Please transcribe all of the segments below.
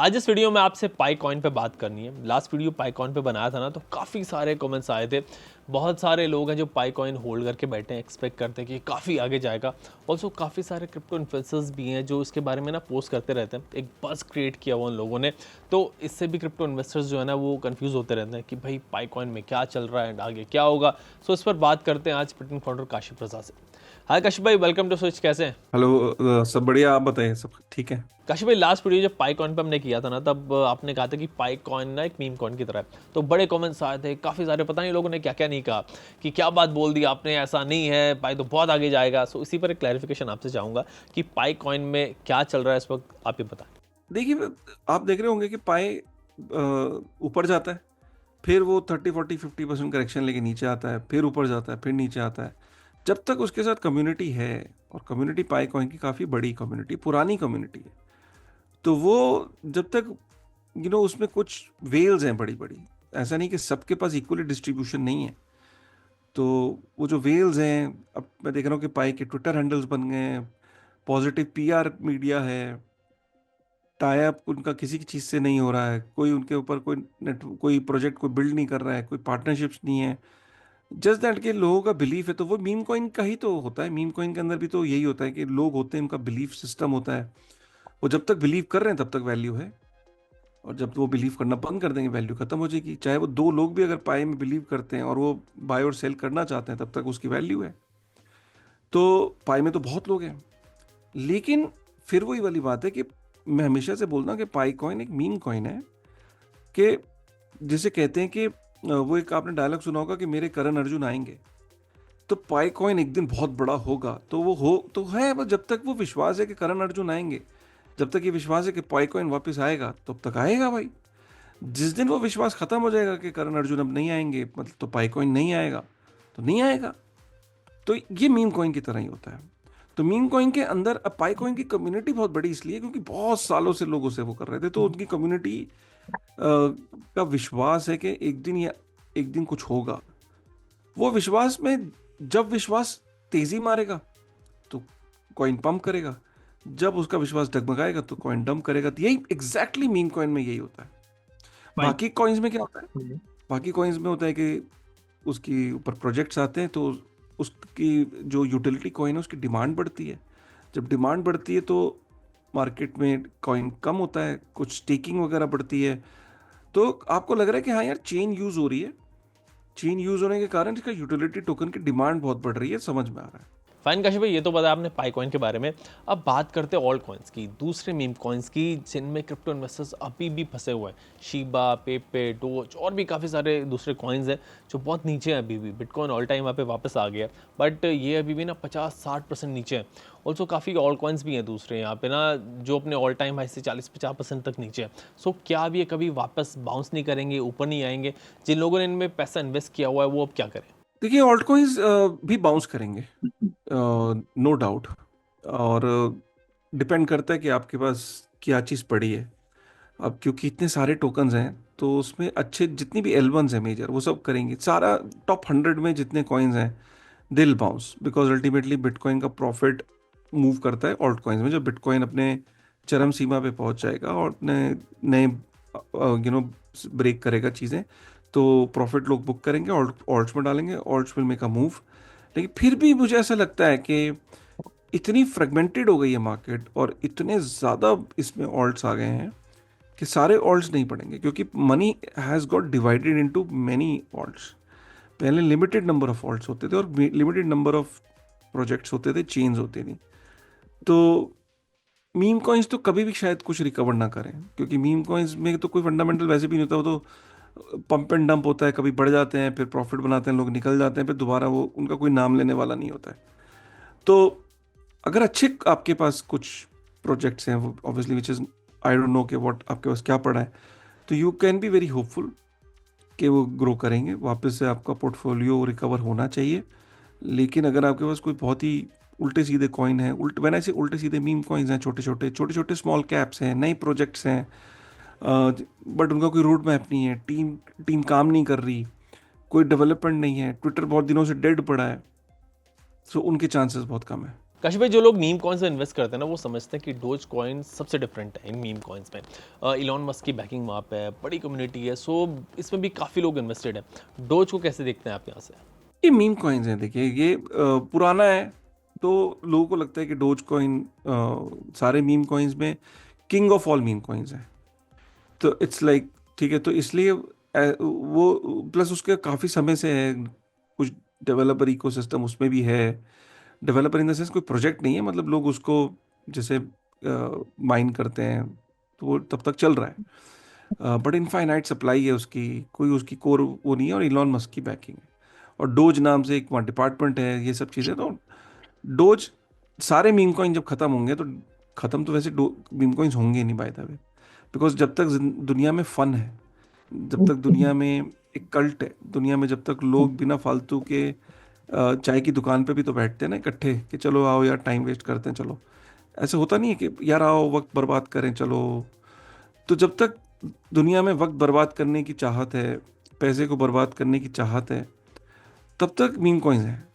आज इस वीडियो में आपसे पाई कॉइन पे बात करनी है। लास्ट वीडियो पाई कॉइन पे बनाया था ना, तो काफ़ी सारे कमेंट्स आए थे। बहुत सारे लोग हैं जो पाई कॉइन होल्ड करके बैठे हैं, एक्सपेक्ट करते हैं कि काफ़ी आगे जाएगा। ऑल्सो काफ़ी सारे क्रिप्टो इन्फ्लुएंसर्स भी हैं जो इसके बारे में ना पोस्ट करते रहते हैं। एक बज़ क्रिएट किया हुआ उन लोगों ने, तो इससे भी क्रिप्टो इन्वेस्टर्स जो है ना वो कंफ्यूज होते रहते हैं कि भाई पाई कॉइन में क्या चल रहा है एंड आगे क्या होगा। सो इस पर बात करते हैं आज बिटकॉइन फाउंडर काशिफ प्रसाद से। हाय काशिफ भाई, वेलकम टू स्विच। कैसे हैं? हेलो। सब बढ़िया, आप बताइए। सब ठीक है। काशिफ भाई, लास्ट वीडियो जब पाई कॉइन पे हमने किया था ना, तब आपने कहा था कि पाई कॉइन ना एक मीम कॉइन की तरह है। तो बड़े कमेंट्स आए थे काफ़ी सारे, पता नहीं लोगों ने क्या क्या नहीं कहा कि क्या बात बोल दी आपने, ऐसा नहीं है, पाई तो बहुत आगे जाएगा। सो इसी पर एक क्लैरिफिकेशन आपसे चाहूँगा कि पाई कॉइन में क्या चल रहा है इस वक्त, आप ये बताएं। देखिए, आप देख रहे होंगे कि पाए ऊपर जाता है, फिर वो 30 40 50% करेक्शन लेके नीचे आता है, फिर ऊपर जाता है, फिर नीचे आता है। जब तक उसके साथ कम्युनिटी है, और कम्युनिटी पाई कॉइन की काफ़ी बड़ी कम्युनिटी, पुरानी कम्युनिटी है, तो वो जब तक उसमें कुछ वेल्स हैं बड़ी बड़ी। ऐसा नहीं कि सबके पास इक्वली डिस्ट्रीब्यूशन नहीं है। तो वो जो वेल्स हैं, अब मैं देख रहा हूँ कि पाई के ट्विटर हैंडल्स बन गए हैं, पॉजिटिव पीआर मीडिया है, टाई अप उनका किसी की चीज़ से नहीं हो रहा है, कोई उनके ऊपर कोई नेट कोई प्रोजेक्ट कोई बिल्ड नहीं कर रहा है, कोई पार्टनरशिप्स नहीं है। जस्ट दैट के लोगों का बिलीफ है, तो वो मीम कॉइन का ही तो होता है। मीम कॉइन के अंदर भी तो यही होता है कि लोग होते हैं, उनका बिलीफ सिस्टम होता है। वो जब तक बिलीव कर रहे हैं तब तक वैल्यू है, और जब वो बिलीव करना बंद कर देंगे वैल्यू खत्म हो जाएगी। चाहे वो दो लोग भी अगर पाए में बिलीव करते हैं और वो बाय और सेल करना चाहते हैं, तब तक उसकी वैल्यू है। तो पाई में तो बहुत लोग हैं, लेकिन फिर वही वाली बात है कि मैं हमेशा से बोलता हूँ कि पाई कॉइन एक मीम कॉइन है। कि जिसे कहते हैं कि वो एक आपने डायलॉग सुना होगा कि मेरे करण अर्जुन आएंगे। तो पाई कॉइन एक दिन बहुत बड़ा होगा, तो वो हो तो है, बस जब तक वो विश्वास है कि करण अर्जुन आएंगे, जब तक ये विश्वास है कि पाई कॉइन वापस आएगा, तब तक आएगा भाई। जिस दिन वो विश्वास खत्म हो जाएगा कि करण अर्जुन अब नहीं आएंगे, मतलब तो पाई कॉइन नहीं आएगा, तो नहीं आएगा। तो ये मीम कॉइन की तरह ही होता है। तो मीम कॉइन के अंदर अब पाई कॉइन की कम्युनिटी बहुत बड़ी इसलिए क्योंकि बहुत सालों से लोग उसे वो कर रहे थे, तो उनकी कम्युनिटी का विश्वास है कि एक दिन या एक दिन कुछ होगा। वो विश्वास में, जब विश्वास तेजी मारेगा तो कॉइन पंप करेगा, जब उसका विश्वास डगमगाएगा तो कॉइन डंप करेगा। तो यही एग्जैक्टली मीम कॉइन में यही होता है। भाई। बाकी कॉइन्स में क्या होता है? बाकी कॉइन्स में होता है कि उसके ऊपर प्रोजेक्ट्स आते हैं, तो उसकी जो यूटिलिटी कॉइन है उसकी डिमांड बढ़ती है। जब डिमांड बढ़ती है तो मार्केट में कॉइन कम होता है, कुछ स्टेकिंग वगैरह बढ़ती है। तो आपको लग रहा है कि हाँ यार, चेन यूज हो रही है, चेन यूज होने के कारण इसका यूटिलिटी टोकन की डिमांड बहुत बढ़ रही है, समझ में आ रहा है। फाइन काशिफ भाई, ये तो बताया आपने पाई कॉइन के बारे में। अब बात करते हैं ऑल्ट कॉइन्स की, दूसरे मीम कॉइन्स की, जिनमें क्रिप्टो इन्वेस्टर्स अभी भी फंसे हुए हैं। शीबा, पेपे, डोज और भी काफ़ी सारे दूसरे कॉइन्स हैं जो बहुत नीचे हैं अभी भी। बिटकॉइन ऑल टाइम यहाँ पे वापस आ गया है, बट ये अभी भी ना 50-60% नीचे है। ऑल्सो काफ़ी ऑल्ट कॉइन्स भी हैं दूसरे यहाँ पे ना, जो अपने ऑल टाइम हाई से 40-50% तक नीचे है। सो क्या अब ये कभी वापस बाउंस नहीं करेंगे, ऊपर नहीं आएंगे? जिन लोगों ने इनमें पैसा इन्वेस्ट किया हुआ है वो अब क्या करें? देखिए, ऑल्ट कॉइन्स भी बाउंस करेंगे, नो डाउट। और डिपेंड करता है कि आपके पास क्या चीज़ पड़ी है। अब क्योंकि इतने सारे टोकन्स हैं, तो उसमें अच्छे जितनी भी एल1s हैं मेजर, वो सब करेंगे। सारा टॉप 100 में जितने कॉइन्स हैं, दिल बाउंस, बिकॉज अल्टीमेटली बिटकॉइन का प्रॉफिट मूव करता है ऑल्ट कॉइन्स में। जब बिटकॉइन अपने चरम सीमा पे पहुंच जाएगा और नए नए ब्रेक करेगा चीज़ें, तो प्रॉफिट लोग बुक करेंगे, ऑल्ट्स में डालेंगे, ult's will make a move. लेकिन फिर भी मुझे ऐसा लगता है कि इतनी फ्रेगमेंटेड हो गई है मार्केट, और इतने ज़्यादा इसमें ऑल्ट्स आ गए हैं कि सारे ऑल्ट्स नहीं पड़ेंगे, क्योंकि money has got divided into many ult's. पहले लिमिटेड नंबर ऑफ ऑल्ट्स होते थे, और लिमिटेड नंबर ऑफ प्रोजेक्ट्स होते थे, चेन्स होती थी। तो मीम कॉइन्स तो कभी भी शायद कुछ रिकवर ना करें, क्योंकि मीम कॉइन्स में तो कोई फंडामेंटल वैसे भी नहीं होता। वो तो पंप एंड डंप होता है, कभी बढ़ जाते हैं, फिर प्रॉफिट बनाते हैं, लोग निकल जाते हैं, फिर दोबारा वो उनका कोई नाम लेने वाला नहीं होता है। तो अगर अच्छे आपके पास कुछ प्रोजेक्ट्स हैं, वो obviously which is, I don't know कि व्हाट आपके पास क्या पड़ा है, तो you can be very hopeful कि वो ग्रो करेंगे, वापस से आपका पोर्टफोलियो रिकवर होना चाहिए। लेकिन अगर आपके पास कोई बहुत ही उल्टे सीधे कॉइन है, व्हेन आई से उल्टे सीधे मीम कॉइन्स हैं, छोटे छोटे स्मॉल कैप्स हैं, नए प्रोजेक्ट्स हैं, बट उनका कोई रोड मैप नहीं है, टीम टीम काम नहीं कर रही, कोई डेवलपमेंट नहीं है, ट्विटर बहुत दिनों से डेड पड़ा है, सो उनके चांसेस बहुत कम है। काश भाई, जो लोग मीम कॉइन्स में इन्वेस्ट करते हैं ना, वो समझते हैं कि डोज कॉइन सबसे डिफरेंट है इन मीम कॉइन्स में। इलॉन मस्क की बैकिंग वहाँ पे है, बड़ी कम्युनिटी है, सो इसमें भी काफ़ी लोग इन्वेस्टेड हैं। डोज को कैसे देखते हैं आप यहाँ से? ये मीम कॉइन्स हैं, देखिए ये पुराना है, तो लोगों को लगता है कि डोज कॉइन सारे मीम कॉइन्स में king of all meme coins है। तो इट्स लाइक ठीक है, तो इसलिए वो प्लस उसके काफ़ी समय से है, कुछ डेवलपर इकोसिस्टम उसमें भी है। डेवलपर इन द सेंस कोई प्रोजेक्ट नहीं है, मतलब लोग उसको जैसे माइन करते हैं, तो वो तब तक चल रहा है। बट इनफाइनाइट सप्लाई है उसकी, कोई उसकी कोर वो नहीं है, और इलॉन मस्क की बैकिंग है, और डोज नाम से एक वहाँ डिपार्टमेंट है, ये सब चीज़ें। तो डोज सारे मीम कॉइन जब खत्म होंगे, तो खत्म तो वैसे मीम कॉइन्स होंगे नहीं बाय द वे, बिकॉज जब तक दुनिया में फन है, जब तक दुनिया में एक कल्ट है, दुनिया में जब तक लोग बिना फालतू के चाय की दुकान पे भी तो बैठते हैं ना इकट्ठे, कि चलो आओ यार टाइम वेस्ट करते हैं, चलो। ऐसे होता नहीं है कि यार आओ वक्त बर्बाद करें चलो। तो जब तक दुनिया में वक्त बर्बाद करने की चाहत है, पैसे को बर्बाद करने की चाहत है, तब तक मीम कॉइन्स हैं।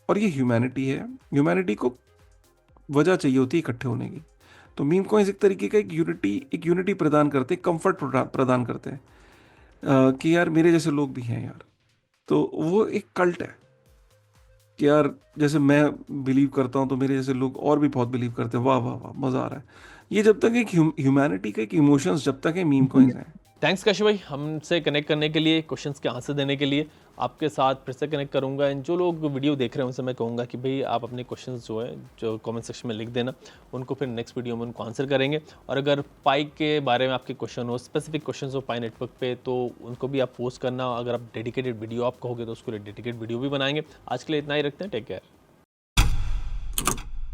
और ये ह्यूमैनिटी है, ह्यूमैनिटी को वजह चाहिए होती है इकट्ठे होने की। तो मीम कॉइन्स एक तरीके का एक यूनिटी प्रदान करते हैं, कंफर्ट प्रदान करते हैं, कि यार मेरे जैसे लोग भी हैं यार। तो वो एक कल्ट है कि यार जैसे मैं बिलीव करता हूँ, तो मेरे जैसे लोग और भी बहुत बिलीव करते हैं, वाह वाह वाह मज़ा आ रहा है। ये जब तक एक ह्यूमैनिटी का एक इमोशंस जब तक है मीम कॉइन्स हैं। थैंक्स काशी भाई, हमसे कनेक्ट करने के लिए, क्वेश्चंस के आंसर देने के लिए। आपके साथ फिर से कनेक्ट करूंगा, एंड जो लोग वीडियो देख रहे हैं उनसे मैं कहूँगा कि भाई आप अपने क्वेश्चंस जो है जो कमेंट सेक्शन में लिख देना, उनको फिर नेक्स्ट वीडियो में उनको आंसर करेंगे। और अगर पाई के बारे में आपके क्वेश्चन हो, स्पेसिफिक क्वेश्चन हो पाई नेटवर्क पे, तो उनको भी आप पोस्ट करना। अगर आप डेडिकेटेड वीडियो आप कहोगे तो उसके लिए डेडिकेटेड वीडियो भी बनाएंगे। आज के लिए इतना ही रखते हैं, टेक केयर।